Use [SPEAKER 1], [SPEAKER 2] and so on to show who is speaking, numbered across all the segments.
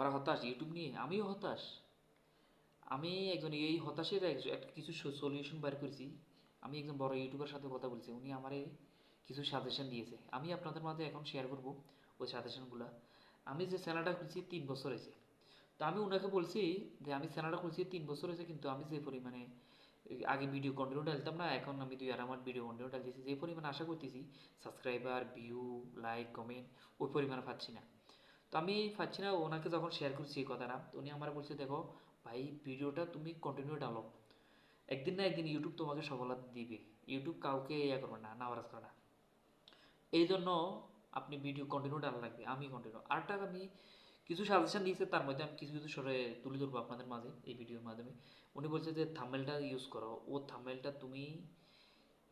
[SPEAKER 1] সবার হতাশ ইউটিউব নিয়ে, আমিও হতাশ। আমি একজন এই হতাশের একটা কিছু সলিউশন বের করেছি। আমি একজন বড় ইউটিউবার সাথে কথা বলছি, উনি আমারে কিছু সাজেশন দিয়েছে, আমি আপনাদের মাঝে এখন শেয়ার করব ওই সাজেশনগুলো। আমি যে চ্যানেলটা খুলছি 3 বছর হয়েছে, তো আমি ওনাকে বলছি যে আমি চ্যানেলটা খুলছি 3 বছর হয়েছে, কিন্তু আমি যে পরিমাণে আগে ভিডিও কন্টিনিউ ডালতাম না, এখন আমি 2 আড়াই ভিডিও কন্টিনিউ ডালতেছি, যে পরিমাণে আশা করতেছি সাবস্ক্রাইবার, ভিউ, লাইক, কমেন্ট ওই পরিমাণে পাচ্ছি না। তো আমি পাচ্ছি না, ওনাকে যখন শেয়ার করছি এই কথাটা, তো উনি আমার বলছে দেখো ভাই, ভিডিওটা তুমি কন্টিনিউ ডালো, একদিন না একদিন ইউটিউব তোমাকে সফলতা দিবে। ইউটিউব কাউকে ইয়া করবে না, নারাজ করে না। এই জন্য আপনি ভিডিও কন্টিনিউ ডালা লাগবে। আমি কন্টিনিউ আরটা আমি কিছু সাজেশন দিয়েছে, তার মধ্যে আমি কিছু কিছু সরে তুলে ধরবো আপনাদের মাঝে এই ভিডিওর মাধ্যমে। উনি বলছে যে থাম্বনেলটা ইউজ করো, ও থাম্বনেলটা তুমি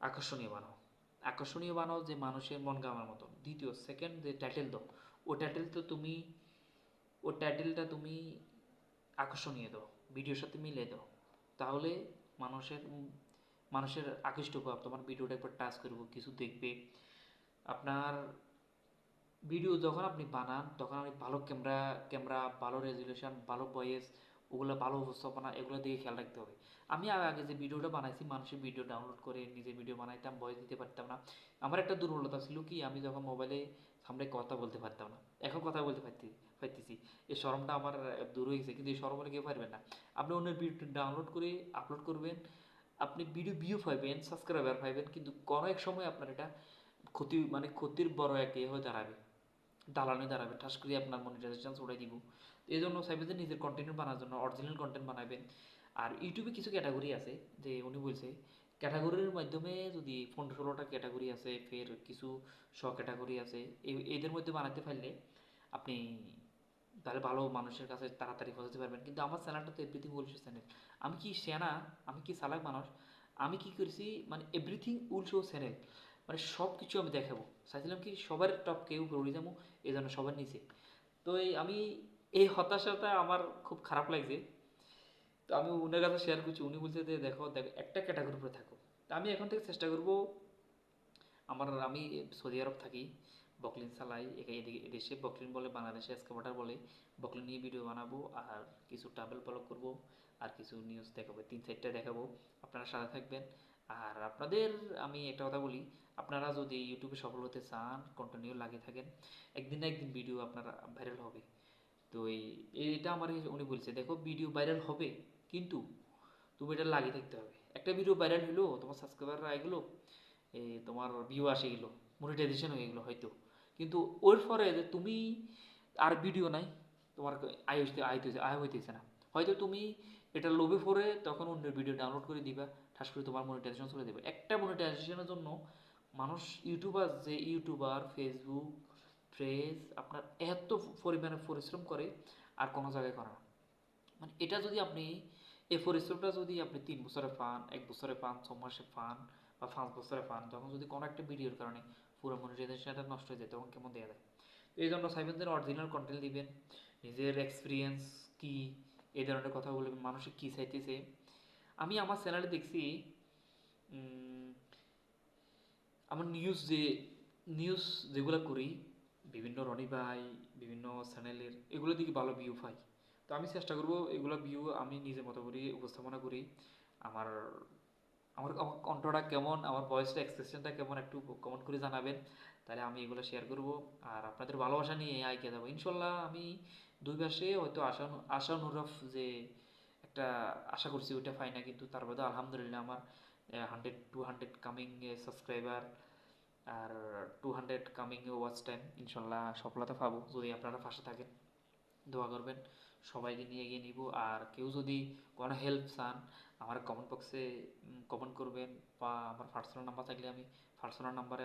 [SPEAKER 1] আকর্ষণীয় বানাও, আকর্ষণীয় বানাও যে মানুষের মন গাওয়ার মতো। দ্বিতীয় সেকেন্ড যে টাইটেল দাও, ও টাইটেল তো তুমি ও টাইটেলটা তুমি আকর্ষণীয় দাও, ভিডিওর সাথে মিলে দাও, তাহলে মানুষের মানুষের আকৃষ্ট ভাব তোমার ভিডিওটা একবার টাচ করবো, কিছু দেখবে। আপনার ভিডিও যখন আপনি বানান তখন আপনি ভালো ক্যামেরা, ভালো রেজুলেশন, ভালো ভয়েস, ওগুলো ভালো উপস্থাপনা, এগুলো দিকে খেয়াল রাখতে হবে। আমি আগে যে ভিডিওটা বানাইছি, মানুষের ভিডিও ডাউনলোড করে নিজে ভিডিও বানাইতাম, ভয়েস দিতে পারতাম না। আমার একটা দুর্বলতা ছিল কি, আমি যখন মোবাইলে সামনে কথা বলতে পারতাম না, এখন কথা বলতে পারতেছি। এই শরমটা আমার দূর হয়েছে, কিন্তু এই শরম হলে কেউ পারবেন না। আপনি অন্যের ভিডিও ডাউনলোড করে আপলোড করবেন, আপনি ভিডিও ভিউ পাইবেন, সাবস্ক্রাইবার পাইবেন, কিন্তু কোনো এক সময় আপনার এটা ক্ষতির বড় এক এ হয়ে দাঁড়াবে, দালানে দাঁড়াবে, ঠাস করে আপনার মনিটাইজেশন ছড়াই দিব। তো এই জন্য চাইবেন যে নিজের কন্টেন্ট বানার জন্য অরিজিনাল কন্টেন্ট বানাবেন। আর ইউটিউবে কিছু ক্যাটাগরি আছে, যে উনি বলছে ক্যাটাগরির মাধ্যমে যদি 15-16টা ক্যাটাগরি আছে, ফের কিছু ক্যাটাগরি আছে, এদের মধ্যে বানাতে পারলে আপনি তাহলে ভালো মানুষের কাছে তাড়াতাড়ি পৌঁছাতে পারবেন। কিন্তু আমার চ্যানেলটা তো এভরিথিং উইল চ্যানেল, আমি কি সেনা, আমি কি চালাক মানুষ, আমি কি করেছি মানে এভরিথিং উইল শো চ্যানেল, মানে সব কিছু আমি দেখাবো। চাইছিলাম কি সবার টপ কেউ উড়ে যাবো, এই জন্য সবার নিচে। তো আমি এই হতাশাটা আমার খুব খারাপ লাগছে। তো আমি উনার কাছে শেয়ার করছি, উনি বলছে যে দেখো দেখো একটা ক্যাটাগরির উপরে থাকো। তো আমি এখন থেকে চেষ্টা করব, আমি সৌদি আরব থাকি, বকলিন চালাই, এদিকে এদেশে বকলিন বলে, বাংলাদেশে এক্সকাভেটার বলে। বকলিন নিয়ে ভিডিও বানাবো, আর কিছু ট্রাভেল ব্লগ করব, আর কিছু নিউজ দেখাবো, 3-4টা দেখাবো। আপনারা সাথে থাকবেন। আর আপনাদের আমি একটা কথা বলি, আপনারা যদি ইউটিউবে সফল হতে চান, কন্টিনিউ লাগিয়ে থাকেন, একদিন না একদিন ভিডিও আপনার ভাইরাল হবে। তো এইটা আমার উনি বলছে দেখো ভিডিও ভাইরাল হবে, কিন্তু তুমি এটা লাগিয়ে থাকতে হবে। একটা ভিডিও ভাইরাল হলো, তোমার সাবস্ক্রাইবার আই গেলো, তোমার ভিউ আসে গেলো, মনিটাইজেশন হয়ে গেলো হয়তো, কিন্তু ওর পরে যে তুমি আর ভিডিও নাই, তোমার আয় হইতেছে না, হয়তো তুমি এটা লোভে পড়ে তখন অন্যের ভিডিও ডাউনলোড করে দিবা, ঠাস করে তোমার মনিটাইজেশন চলে দেবে। একটা মনিটাইজেশনের জন্য মানুষ ইউটিউবার ফেসবুক ফ্রেজ আপনার এত পরিমাণে পরিশ্রম করে, আর কোনো জায়গায় করে না। মানে এটা যদি আপনি এই পরিশ্রমটা যদি আপনি 3 বছরে পান, 1 বছরে পান, 6 মাসে পান, বা 5 বছরে পান, তখন যদি কোনো একটা ভিডিওর কারণে পুরো মনিটাইজেশনটা নষ্ট হয়ে যায়, তখন কেমন দেওয়া যায়। তো এই জন্য সাইবেন অরিজিনাল কন্টেন্ট দিবেন, নিজের এক্সপিরিয়েন্স কি, এই ধরনের কথা বলবেন, মানুষে কী চাইতেছে। আমি আমার চ্যানেলে দেখছি আমার নিউজ যেগুলো করি, বিভিন্ন রনি ভাই, বিভিন্ন চ্যানেলের, এগুলো দিকে ভালো ভিউ পাই। তো আমি চেষ্টা করব এগুলো ভিউ আমি নিজের মতো করি উপস্থাপনা করি। আমার আমার আমার কণ্ঠটা কেমন, আমার ভয়েসটা এক্সপ্রেশনটা কেমন, একটু কমেন্ট করে জানাবেন, তাহলে আমি এগুলো শেয়ার করব। আর আপনাদের ভালোবাসা নিয়ে আইকে যাবো ইনশাল্লাহ। আমি 2 মাসে হয়তো আশা নুরফ যে একটা আশা করছি ওইটা পাই না, কিন্তু তার মধ্যে আলহামদুলিল্লাহ আমার 100-200 কামিং সাবস্ক্রাইবার, আর 200 কামিং ওয়াচ টাইম, ইনশাল্লাহ সফলতা পাবো যদি আপনারা পাশে থাকেন, দোয়া করবেন। সবাইকে নিয়ে এগিয়ে নিব। আর কেউ যদি কোনো হেল্প চান, আমার কমেন্ট বক্সে কমেন্ট করবেন, বা আমার পার্সোনাল নাম্বার থাকলে আমি পার্সোনাল নাম্বারে